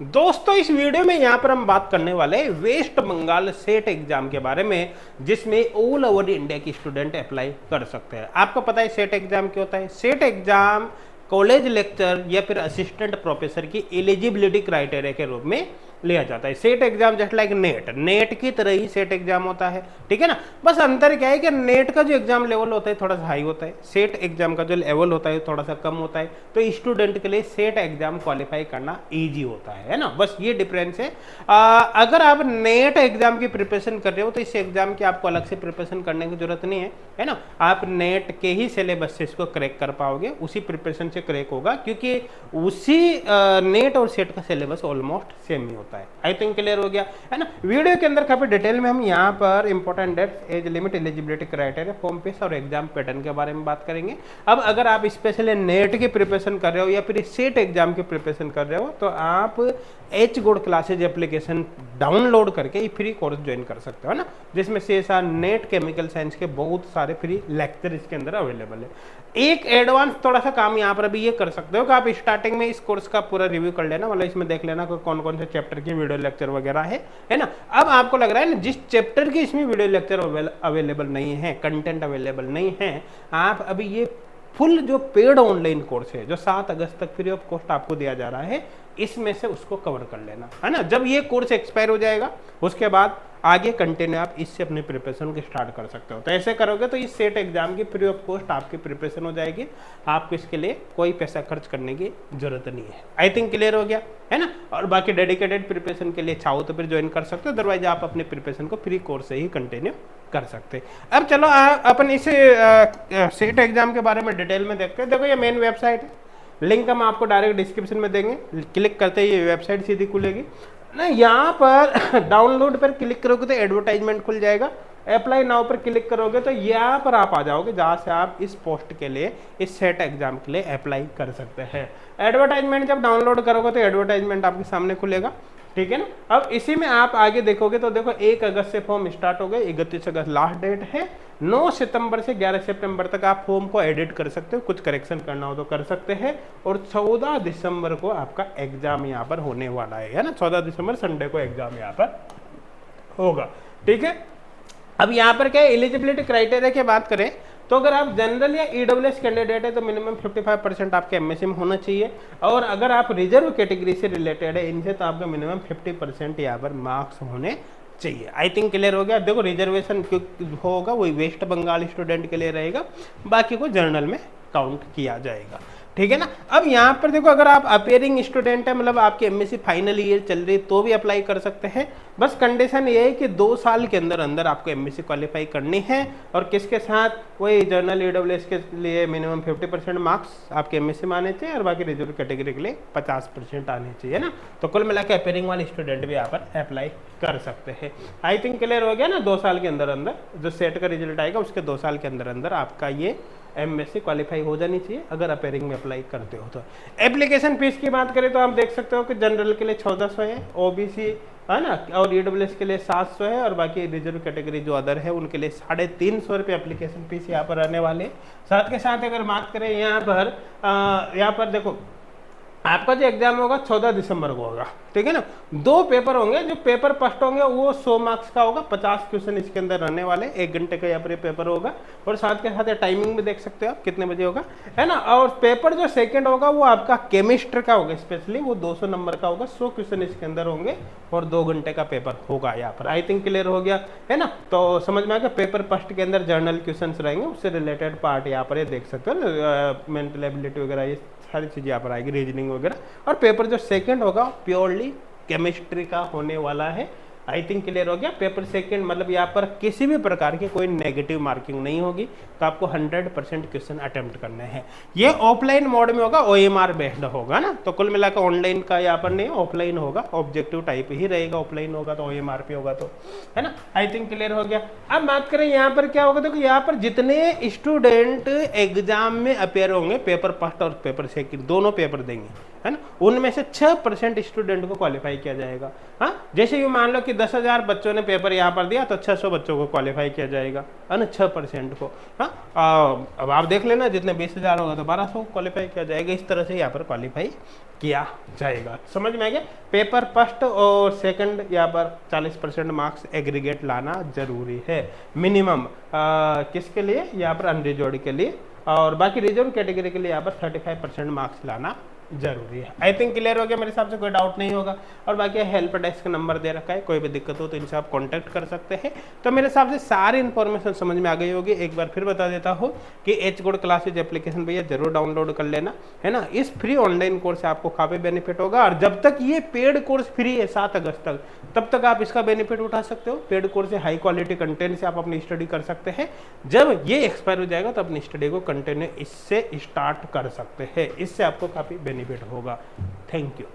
दोस्तों इस वीडियो में यहाँ पर हम बात करने वाले हैं वेस्ट बंगाल सेट एग्जाम के बारे में, जिसमें ऑल ओवर इंडिया के स्टूडेंट अप्लाई कर सकते हैं। आपको पता है सेट एग्जाम क्या होता है? सेट एग्जाम कॉलेज लेक्चर या फिर असिस्टेंट प्रोफेसर की एलिजिबिलिटी क्राइटेरिया के रूप में लिया जाता है। Set exam just like net की तरह ही सेट एग्जाम होता है, ठीक है ना। बस अंतर क्या है कि नेट का जो एग्जाम लेवल होता है थोड़ा सा हाई होता है, सेट एग्जाम का जो लेवल होता है थोड़ा सा कम होता है। तो स्टूडेंट के लिए सेट एग्जाम क्वालिफाई करना इजी होता है ना, बस ये डिफरेंस है। अगर आप नेट एग्जाम की प्रिपरेशन कर रहे हो तो इस एग्जाम की आपको अलग से प्रिपरेशन करने की जरूरत नहीं है ना। आप नेट के ही सिलेबस से इसको क्रैक कर पाओगे, उसी प्रिपरेशन से क्रैक होगा, क्योंकि उसी नेट और सेट का सिलेबस ऑलमोस्ट सेम ही होता है। आई थिंक क्लियर हो गया है ना। वीडियो के अंदर काफी डिटेल में हम यहाँ पर important dates, age limit, eligibility criteria, form fees और एग्जाम पैटर्न के बारे में बात करेंगे। अब अगर आप स्पेशली नेट की प्रिपरेशन कर रहे हो या फिर सेट एग्जाम की प्रिपरेशन कर रहे हो तो आप H gold classes application download करके फ्री कोर्स ज्वाइन कर सकते हो ना, जिसमें CSR नेट केमिकल साइंस के बहुत सारे फ्री लेक्चर इसके अंदर अवेलेबल है। एक एडवांस थोड़ा सा काम यहाँ पर अभी ये कर सकते हो कि आप स्टार्टिंग में इस कोर्स का पूरा रिव्यू कर लेना, मतलब इसमें देख लेना कौन कौन से चैप्टर की वीडियो लेक्चर वगैरह है ना। अब आपको लग रहा है ना जिस चैप्टर की इसमें वीडियो लेक्चर अवेलेबल नहीं है, कंटेंट अवेलेबल नहीं है, आप अभी ये फुल जो पेड ऑनलाइन कोर्स है जो 7 अगस्त तक फ्री ऑफ कॉस्ट आपको दिया जा रहा है, इसमें से उसको कवर कर लेना है ना। जब ये कोर्स एक्सपायर हो जाएगा उसके बाद आगे कंटिन्यू आप इससे अपनी प्रिपरेशन को स्टार्ट कर सकते हो। तो ऐसे करोगे तो इस सेट एग्जाम की फ्री ऑफ कॉस्ट आपकी प्रिपरेशन हो जाएगी, आपको इसके लिए कोई पैसा खर्च करने की जरूरत नहीं है। आई थिंक क्लियर हो गया है ना। और बाकी डेडिकेटेड प्रिपरेशन के लिए चाहो तो फिर ज्वाइन कर सकते हो, अदरवाइज आप अपने प्रिपरेशन को फ्री कोर्स से ही कंटिन्यू कर सकते हैं। अब चलो अपन इस सेट एग्जाम के बारे में डिटेल में देखते हैं। देखो ये मेन वेबसाइट है, लिंक हम आपको डायरेक्ट डिस्क्रिप्शन में देंगे, क्लिक करते ही ये वेबसाइट सीधी खुलेगी ना। यहाँ पर डाउनलोड पर क्लिक करोगे तो एडवर्टाइजमेंट खुल जाएगा, अप्लाई नाउ पर क्लिक करोगे तो यहाँ पर आप आ जाओगे जहाँ से आप इस पोस्ट के लिए, इस सेट एग्जाम के लिए अप्लाई कर सकते हैं। एडवर्टाइजमेंट जब डाउनलोड करोगे तो एडवर्टाइजमेंट आपके सामने खुलेगा, ठीक है ना। अब इसी में आप आगे देखोगे तो देखो 1 अगस्त से फॉर्म स्टार्ट हो गए, 31 अगस्त लास्ट डेट है, 9 सितंबर से 11 सितंबर तक आप फॉर्म को एडिट कर सकते हो, कुछ करेक्शन करना हो तो कर सकते हैं। और 14 दिसंबर को आपका एग्जाम यहाँ पर होने वाला है ना। 14 दिसंबर संडे को एग्जाम यहाँ पर होगा, ठीक है। अब यहाँ पर क्या एलिजिबिलिटी क्राइटेरिया की बात करें तो अगर आप जनरल या EWS कैंडिडेट है तो मिनिमम 55% आपके MSc में होना चाहिए, और अगर आप रिजर्व कैटेगरी से रिलेटेड है इनसे तो आपका मिनिमम 50% यहाँ पर मार्क्स होने चाहिए। आई थिंक क्लियर हो गया। देखो रिजर्वेशन होगा वही वेस्ट बंगाल स्टूडेंट के लिए रहेगा, बाकी को जर्नल में काउंट किया जाएगा, ठीक है ना। अब यहाँ पर देखो अगर आप अपेयरिंग स्टूडेंट है, मतलब आपकी MSc फाइनल ईयर चल रही है तो भी अप्लाई कर सकते हैं। बस कंडीशन ये है कि 2 साल के अंदर अंदर आपको MSc क्वालिफाई करनी है, और किसके साथ? वही जर्नल EWS के लिए मिनिमम 50% मार्क्स आपके MSc में आने चाहिए, और बाकी रिजर्व कैटेगरी के लिए 50% आने चाहिए ना। तो कुल मिला के अपेयरिंग वाले स्टूडेंट भी यहाँ पर अप्लाई कर सकते हैं। आई थिंक क्लियर हो गया ना। 2 साल के अंदर अंदर जो सेट का रिजल्ट आएगा उसके 2 साल के अंदर अंदर आपका ये MSc क्वालिफाई हो जानी चाहिए अगर अपेयरिंग में अप्लाई करते हो तो। एप्लीकेशन फीस की बात करें तो आप देख सकते हो कि जनरल के लिए 1400 है, OBC है ना, और EWS के लिए 700 है, और बाकी रिजर्व कैटेगरी जो अदर है उनके लिए 350 रुपये एप्लीकेशन फीस यहाँ पर रहने वाले। साथ के साथ अगर बात करें यहाँ पर देखो आपका जो एग्जाम होगा 14 दिसंबर को होगा, ठीक है ना। 2 पेपर होंगे, जो पेपर फर्स्ट होंगे वो 100 मार्क्स का होगा, 50 क्वेश्चन इसके अंदर रहने वाले, 1 घंटे का यहाँ पर पेपर होगा, और साथ के साथ टाइमिंग भी देख सकते हो आप कितने बजे होगा, है ना। और पेपर जो सेकंड होगा वो आपका केमिस्ट्री का होगा, स्पेशली वो 200 नंबर का होगा, 100 क्वेश्चन इसके अंदर होंगे, और 2 घंटे का पेपर होगा यहाँ पर। आई थिंक क्लियर हो गया है ना। तो समझ में आ गया। पेपर फर्स्ट के अंदर जर्नल क्वेश्चन रहेंगे, उससे रिलेटेड पार्ट यहाँ पर ये देख सकते हो, मेंटल एबिलिटी वगैरह ये सारी चीज़ें यहाँ पर आएगी, रीजनिंग वगैरह। और पेपर जो सेकंड होगा प्योरली केमिस्ट्री का होने वाला है। आई थिंक क्लियर हो गया। पेपर सेकंड मतलब यहाँ पर किसी भी प्रकार की कोई नेगेटिव मार्किंग नहीं होगी, तो आपको 100% क्वेश्चन अटेम्प्ट करने हैं। ये ऑफलाइन मोड में होगा, OMR बेस्ड होगा ना। तो कुल मिलाकर ऑनलाइन का यहाँ पर नहीं, ऑफलाइन होगा, ऑब्जेक्टिव टाइप ही रहेगा। ऑफलाइन होगा तो OMR पे होगा, तो है ना। आई थिंक क्लियर हो गया। अब बात करें यहाँ पर क्या होगा, देखो यहाँ पर जितने स्टूडेंट एग्जाम में अपेयर होंगे, पेपर फर्स्ट और पेपर सेकंड दोनों पेपर देंगे, है ना, उनमें से 6% स्टूडेंट को क्वालिफाई किया जाएगा। हाँ, जैसे ये मान लो कि 10,000 बच्चों ने पेपर यहाँ पर दिया तो 600 बच्चों को क्वालिफाई किया जाएगा, है ना, 6% को। हाँ, अब आप देख लेना जितने 20,000 होगा तो 1200 क्वालिफाई किया जाएगा। इस तरह से यहाँ पर क्वालिफाई किया जाएगा। समझ में आ गया? पेपर फर्स्ट और सेकंड यहाँ पर 40% मार्क्स एग्रीगेट लाना जरूरी है मिनिमम। किसके लिए? यहाँ पर अनरिजर्व्ड के लिए, और बाकी रिजर्व कैटेगरी के लिए यहाँ पर 35% मार्क्स लाना जरूरी है। आई थिंक क्लियर हो गया, मेरे हिसाब से कोई डाउट नहीं होगा। और बाकी हेल्प डेस्क का नंबर दे रखा है, कोई भी दिक्कत हो तो इनसे आप कांटेक्ट कर सकते हैं। तो मेरे हिसाब से सारी इन्फॉर्मेशन समझ में आ गई होगी। एक बार फिर बता देता हूँ कि एच गुड क्लासेज एप्लीकेशन भैया जरूर डाउनलोड कर लेना, है ना। इस फ्री ऑनलाइन कोर्स से आपको काफी बेनिफिट होगा, और जब तक ये पेड कोर्स फ्री है 7 अगस्त तक, तब तक आप इसका बेनिफिट उठा सकते हो। पेड कोर्स से हाई क्वालिटी कंटेंट से आप अपनी स्टडी कर सकते हैं। जब ये एक्सपायर हो जाएगा तो अपनी स्टडी को कंटिन्यू इससे स्टार्ट कर सकते हैं। इससे आपको काफी बेनिफिट होगा। Thank you.